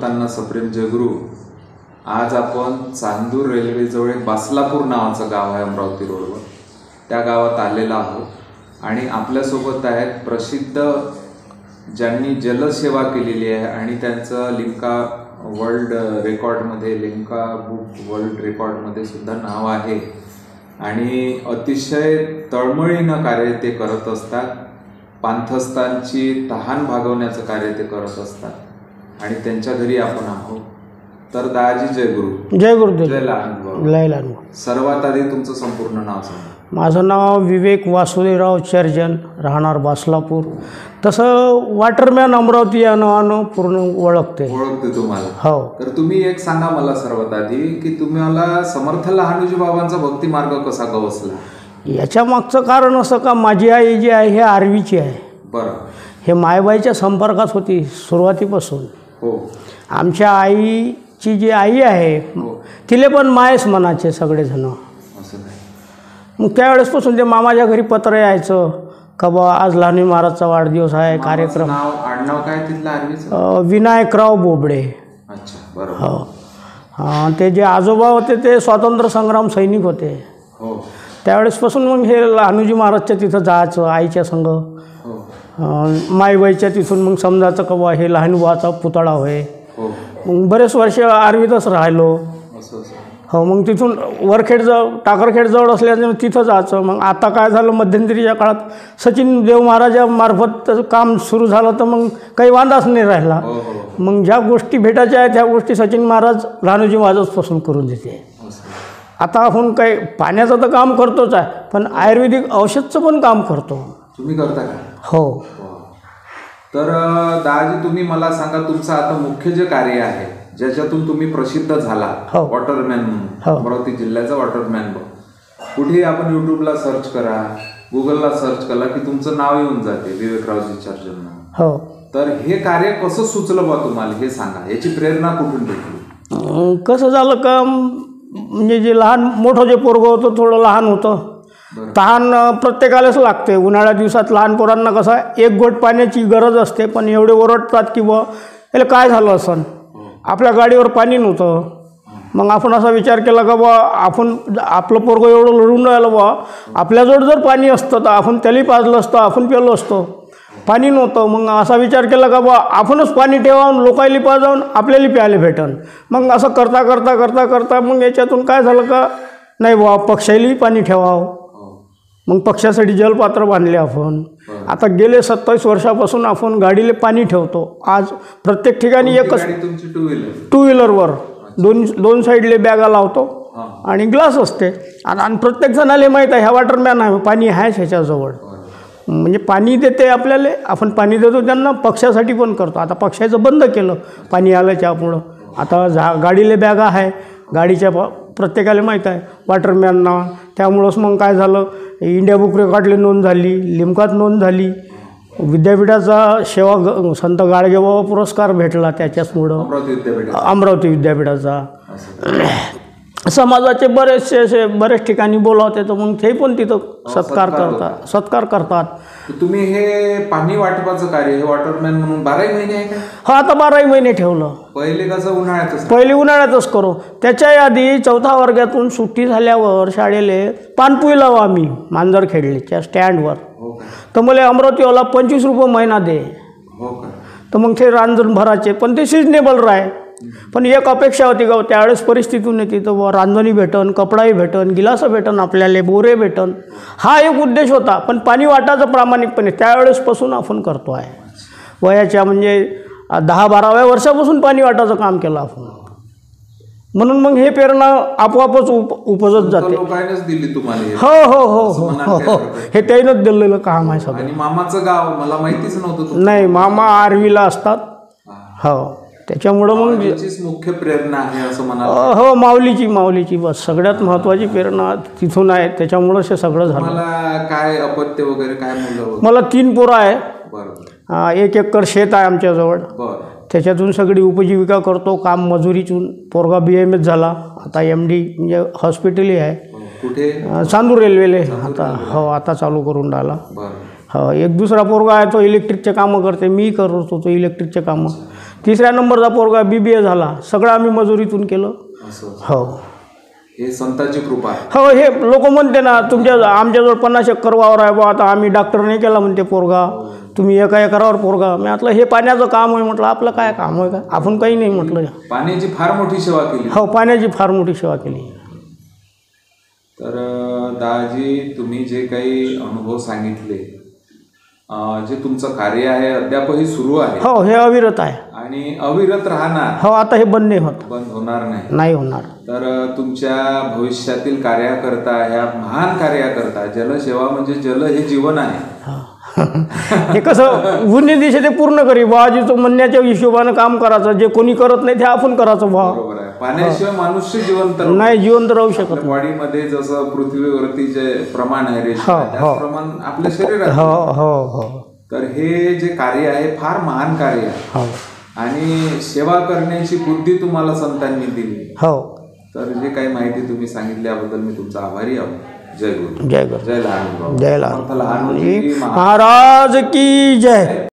भक्तांना सप्रेम जयगुरु. आज आपण चांदूर रेल्वेजवळ एक बासलापूर नावाचं गाव आहे अमरावती रोडवर, त्या गावात आलेला आहोत आणि आपल्यासोबत आहेत प्रसिद्ध ज्यांनी जलसेवा केलेली आहे आणि त्यांचं लिम्का वर्ल्ड रेकॉर्डमध्ये, लिम्का बुक वर्ल्ड रेकॉर्डमध्ये सुद्धा नाव आहे आणि अतिशय तळमळीनं कार्य ते करत असतात. पांथस्थानची तहान भागवण्याचं कार्य ते करत असतात आणि त्यांच्या घरी आपण आहोत. तर दाजी जय गुरु. जय गुरुदेव. जय लहान. लय लहान. सर्वात आधी तुमचं संपूर्ण नाव सांगा. माझं नाव विवेक वासुदेवराव चर्जन, राहणार बासलापूर. तसं वॉटरमॅन अमरावती या नावानं पूर्ण ओळखते तुम्हाला. हो. तर तुम्ही एक सांगा मला सर्वात आधी की तुम्हाला समर्थ लहानूजी बाबांचा भक्ती मार्ग कसा गवसला? याच्या मागचं कारण असं का माझी आई जी आहे हे आर्वीची आहे. बरं. हे मायबाईच्या संपर्कात होती सुरुवातीपासून. हो. आमच्या आईची जी आई आहे तिले पण मायच म्हणायचे सगळेजण. मग त्यावेळेसपासून ते मामाच्या घरी पत्र यायचं का बा आज लहानू महाराजचा वाढदिवस आहे, कार्यक्रम. आडनाव काय तिथलं आर्वीचं? विनायकराव बोबडे. अच्छा, बरं. हो. ते जे आजोबा होते ते स्वातंत्र्य संग्राम सैनिक होते. हो. त्यावेळेसपासून मग हे लहानूजी महाराजच्या तिथं जायचं आईच्या संग. मायबाईच्या तिथून मग समजायचं का बा हे लहानूबाचा पुतळा होय. मग बरेच वर्ष आर्वीतच राहिलो. हो. मग तिथून वरखेड टाकरखेड असल्याने तिथं जायचं. मग आता काय झालं, मध्यंतरीच्या काळात सचिन देव महाराजामार्फत काम सुरू झालं तर मग काही वांदाच नाही राहिला. मग ज्या गोष्टी भेटायच्या आहेत त्या गोष्टी सचिन महाराज लहानूजी महाराजपासून करून देते. आता आपण काही पाण्याचं तर काम करतोच आहे, पण आयुर्वेदिक औषधचं पण काम करतो. तुम्ही करता का? हो. तर दादाजी तुम्ही मला सांगा, तुमचं आता मुख्य जे कार्य आहे ज्याच्यातून तुम्ही प्रसिद्ध झाला, वॉटरमॅन म्हणून, अमरावती जिल्ह्याचा वॉटरमॅन. कुठेही आपण यूट्यूबला सर्च करा, गुगलला सर्च करा की तुमचं नाव येऊन जाते, विवेकरावजी चर्जन. हो. तर हे कार्य कसं सुचलं बा तुम्हाला, हे सांगा. याची प्रेरणा कुठून भेटली? कसं झालं का, म्हणजे जे लहान मोठं जे पोरगं होतं थोडं लहान होतं. तहान प्रत्येकालाच लागते. उन्हाळ्या दिवसात लहान पोरांना कसं एक गोट पाण्याची गरज असते, पण एवढे ओरडतात की बा याला काय झालं असं, आपल्या गाडीवर पाणी नव्हतं. मग आपण असा विचार केला का बा आपण आपलं पोरगं एवढं लढून राहिलं बा, आपल्याजवळ जर पाणी असतं तर आपण त्याला पाजलं असतं, आपण प्यालो असतो. पाणी नव्हतं. मग असा विचार केला का बा आपणच पाणी ठेवावं, लोकायला पाजावून आपल्याला प्यायला भेटन. मग असं करता करता करता करता मग याच्यातून काय झालं का, नाही बा पक्ष्यालाही पाणी ठेवावं. मग पक्ष्यासाठी जलपात्र बांधले आपण. आता गेले 27 वर्षापासून आपण गाडीला पाणी ठेवतो. आज प्रत्येक ठिकाणी एकच टू व्हीलरवर दोन साईडले बॅगा लावतो आणि ग्लास असते. आणि प्रत्येक जणाला माहीत आहे ह्या वॉटरमॅन आहे, पाणी आहेच ह्याच्याजवळ. म्हणजे पाणी देते आपल्याला, आपण पाणी देतो त्यांना. पक्ष्यासाठी पण करतो. आता पक्ष्याचं बंद केलं पाणी आल्याच्यामुळं. आता गाडीला बॅगा आहे, गाडीच्या प्रत्येकाला माहीत आहे वॉटरमॅनना. त्यामुळंच मग काय झालं, इंडिया बुक रेकॉर्डला नोंद झाली, लिम्कात नोंद झाली, विद्यापीठाचा सेवा संत गाडगेबाबा पुरस्कार भेटला त्याच्याचमुळं, अमरावती विद्यापीठाचा. समाजाचे बरेच ठिकाणी बोलावते तर मग ते पण तिथं सत्कार करतात. तुम्ही हे पाणी वाटपाचं कार्य हे वॉटरमॅन म्हणून 12 महिने आहे का? हा, आता 12 महिने ठेवलं. पहिले कसं उन्हाळ्यातच? पहिले उन्हाळ्यातच करू. त्याच्या आधी 4थ्या वर्गातून सुट्टी झाल्यावर शाळेले पानपुई लावू आम्ही मांजरखेडलेच्या स्टँडवर. तर मला अमरावतीवाला 25 रुपये महिना दे. तर मग ते रांजण भरायचे, पण ते सिजनेबल राहे. पण एक अपेक्षा होती का त्यावेळेस परिस्थितीतून येते तर रांजणी भेटन, कपडाही भेटन, गिलासं भेटन, आपल्याला बोरे भेटन, हा एक उद्देश होता. पण पाणी वाटायचं प्रामाणिकपणे त्यावेळेसपासून आपण करतो आहे. वयाच्या म्हणजे 10-12व्या वर्षापासून पाणी वाटायचं काम केलं आपण. म्हणून मग हे प्रेरणा आपोआपच उपजत जाते. दिली तुम्हाला? हो हो हो हो हो, हे त्यानंच दिलेलं काम आहे सगळं. आणि मामाचं गाव मला माहितीच नव्हतं. नाही, मामा आर्वीला असतात. हो, त्याच्यामुळं मग मुख्य प्रेरणा आहे असं म्हणा. हो, माऊलीची बस सगळ्यात महत्त्वाची प्रेरणा तिथून आहे. त्याच्यामुळं हे सगळं झालं. मला काय अपत्य वगैरे काय मुलं? मला 3 पोरं आहे. 1 एकर शेत आहे आमच्याजवळ. त्याच्यातून सगळी उपजीविका करतो. काम मजुरीतून. पोरगा BMS झाला, आता MD म्हणजे हॉस्पिटलही आहे. कुठे? चांदूर रेल्वेले आता. हो, आता चालू करून राहिला. हो, एक दुसरा पोरगा आहे तो इलेक्ट्रिकचे कामं करते. मी करत होतो इलेक्ट्रिकचे कामं. तिसऱ्या नंबरचा पोरगा BBA झाला. सगळं आम्ही मजुरीतून केलं. असं हो हे संतांची कृपा आहे. हो. हे लोक म्हणते ना आमच्याजवळ 50 एकर वावर आहे बा, आता आम्ही डॉक्टर नाही केला म्हणते पोरगा, तुम्ही एका एकरावर पोरगा. मी म्हटलं हे पाण्याचं काम आहे, म्हटलं आपलं काय काम आहे का, आपण काही नाही म्हटलं. पाण्याची फार मोठी सेवा केली. हो पाण्याची फार मोठी सेवा केली. तर दादाजी तुम्ही जे काही अनुभव सांगितले, जे तुमचं कार्य आहे अद्यापही सुरू आहे. हो हे अविरत आहे आणि अविरत राहणार. हो आता हे बंद नाही होत, बंद होणार नाही. नाही होणार. तर तुमच्या भविष्यातील कार्याकरता, ह्या महान कार्याकरता, जलसेवा म्हणजे जल हे जीवन आहे. हे कसं गुन्हे दिशे ते पूर्ण करी बाबाजीचं म्हणण्याच्या हिशोबानं काम करायचं. जे कोणी करत नाही ते आपण करायचं भाव. बरोबर आहे. पाण्याशिवाय मनुष्य जिवंत नाही जिवंत राहू शकत. बॉडीमध्ये जसं पृथ्वीवरती जे प्रमाण आहे त्याच प्रमाण आपल्या शरीरात. हो हो हो. तर हे जे कार्य आहे फार महान कार्य आहे. हो आणि सेवा करण्याची बुद्धी तुम्हाला संतांनी दिली. हो. तर जे काही माहिती तुम्ही सांगितल्याबद्दल मी तुमचा आभारी आहोत. जय गुरु. जय गुरु. जय लहान. जय लहान लहान महाराज की जय.